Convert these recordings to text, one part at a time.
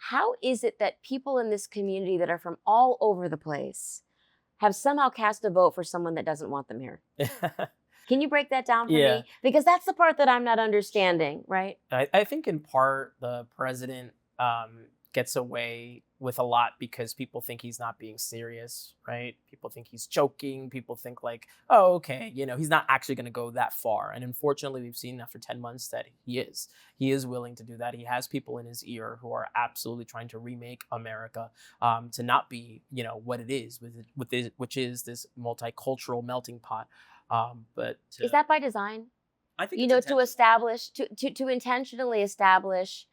how is it that people in this community that are from all over the place have somehow cast a vote for someone that doesn't want them here? Can you break that down for Yeah, me? Because that's the part that I'm not understanding, right? I think in part the president gets away with a lot because people think he's not being serious, right? People think he's joking. People think like, oh, okay, he's not actually going to go that far. And unfortunately, we've seen after 10 months that he is. He is willing to do that. He has people in his ear who are absolutely trying to remake America to not be, what it is, which is this multicultural melting pot. But Is that by design? I think You it's know, to intentional. establish, to intentionally establish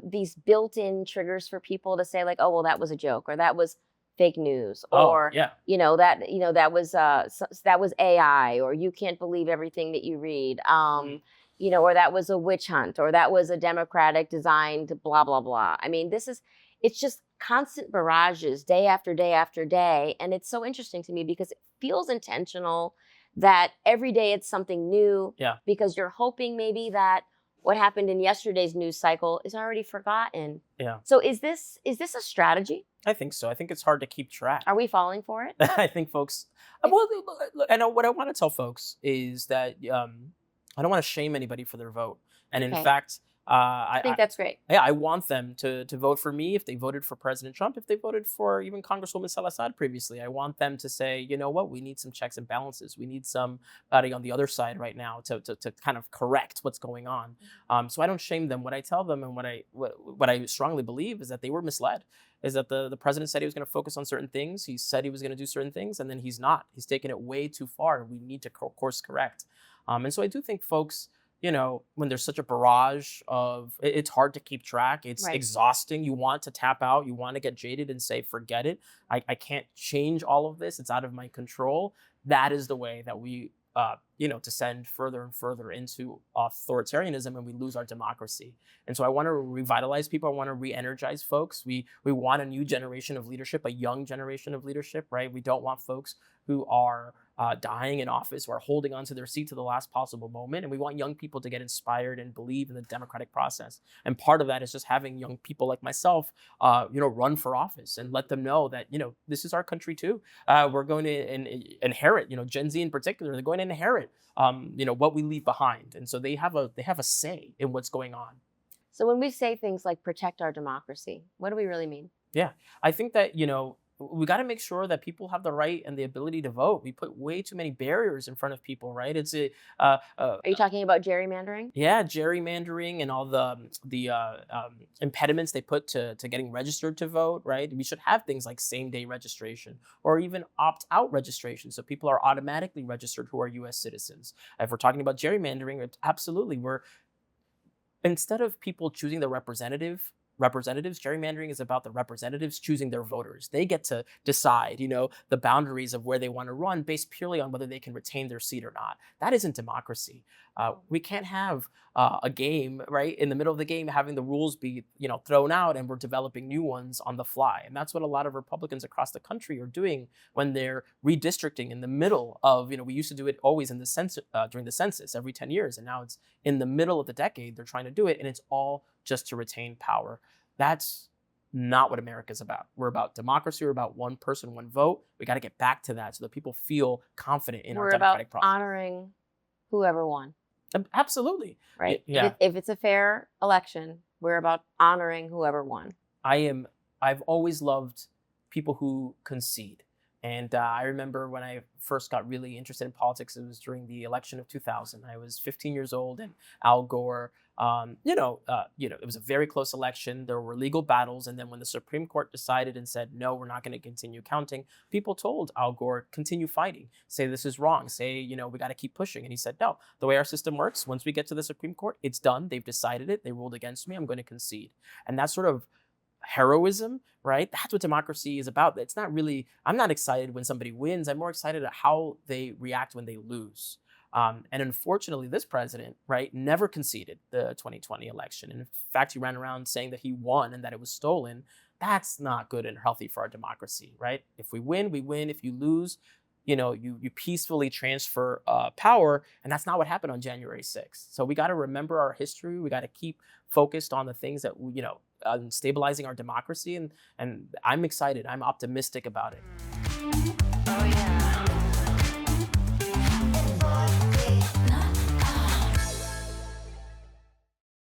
these built-in triggers for people to say like, oh, well, that was a joke, or that was fake news, Oh, or yeah. that was AI, or you can't believe everything that you read, Mhm. or that was a witch hunt, or that was a democratic designed blah blah blah. I mean, it's just constant barrages day after day after day, and it's so interesting to me because it feels intentional that every day it's something new, Yeah. because you're hoping maybe that what happened in yesterday's news cycle is already forgotten. Yeah. So is this a strategy? I think so. I think it's hard to keep track. Are we falling for it? I think folks. Well, look, I know what I want to tell folks is that I don't want to shame anybody for their vote, and in Okay. fact, I think that's great. yeah, I want them to vote for me if they voted for President Trump, if they voted for even Congresswoman Salazar previously. I want them to say, you know what, we need some checks and balances. We need somebody on the other side right now to kind of correct what's going on. So I don't shame them. What I tell them and what I strongly believe is that they were misled. Is that the president said he was going to focus on certain things. He said he was going to do certain things, and then he's not. He's taken it way too far. We need to course correct. And so I do think folks, when there's such a barrage of, it's hard to keep track. It's Right. exhausting. You want to tap out. You want to get jaded and say, forget it. I can't change all of this. It's out of my control. That is the way that we, descend further and further into authoritarianism, and we lose our democracy. And so I want to revitalize people. I want to re-energize folks. We want a new generation of leadership, a young generation of leadership, right? We don't want folks who are dying in office, who are holding onto their seat to the last possible moment. And we want young people to get inspired and believe in the democratic process. And part of that is just having young people like myself, run for office and let them know that, this is our country too. We're going to inherit, Gen Z in particular, they're going to inherit, what we leave behind. And so they have a say in what's going on. So when we say things like protect our democracy, what do we really mean? Yeah, I think that we got to make sure that people have the right and the ability to vote. We put way too many barriers in front of people, right? It's a Are you talking about gerrymandering? yeah, gerrymandering and all the impediments they put to getting registered to vote, right? We should have things like same day registration or even opt out registration, so people are automatically registered who are U.S. citizens. If we're talking about gerrymandering, absolutely, instead of people choosing the representatives, gerrymandering is about the representatives choosing their voters. They get to decide, the boundaries of where they want to run based purely on whether they can retain their seat or not. That isn't democracy. We can't have a game, right, in the middle of the game, having the rules be, thrown out, and we're developing new ones on the fly. And that's what a lot of Republicans across the country are doing when they're redistricting in the middle of, we used to do it always in the during the census every 10 years. And now it's in the middle of the decade, they're trying to do it. And it's all just to retain power. That's not what America's about. We're about democracy. We're about one person, one vote. We got to get back to that so that people feel confident in our We're about democratic process. honoring whoever won, Absolutely. right? Yeah. If it's a fair election, we're about honoring whoever won. I've always loved people who concede. And I remember when I first got really interested in politics, it was during the election of 2000. I was 15 years old, and Al Gore, it was a very close election. There were legal battles. And then when the Supreme Court decided and said, no, we're not going to continue counting, people told Al Gore, continue fighting, say this is wrong, say, we got to keep pushing. And he said, no, the way our system works, once we get to the Supreme Court, it's done. They've decided it. They ruled against me. I'm going to concede. And that sort of heroism, right? That's what democracy is about. It's not really, I'm not excited when somebody wins. I'm more excited at how they react when they lose. And unfortunately, this president, right, never conceded the 2020 election. And in fact, he ran around saying that he won and that it was stolen. That's not good and healthy for our democracy, right? If we win, we win. If you lose, you peacefully transfer power. And that's not what happened on January 6th. So we got to remember our history. We got to keep focused on the things that, stabilizing our democracy, and I'm excited. I'm optimistic about it.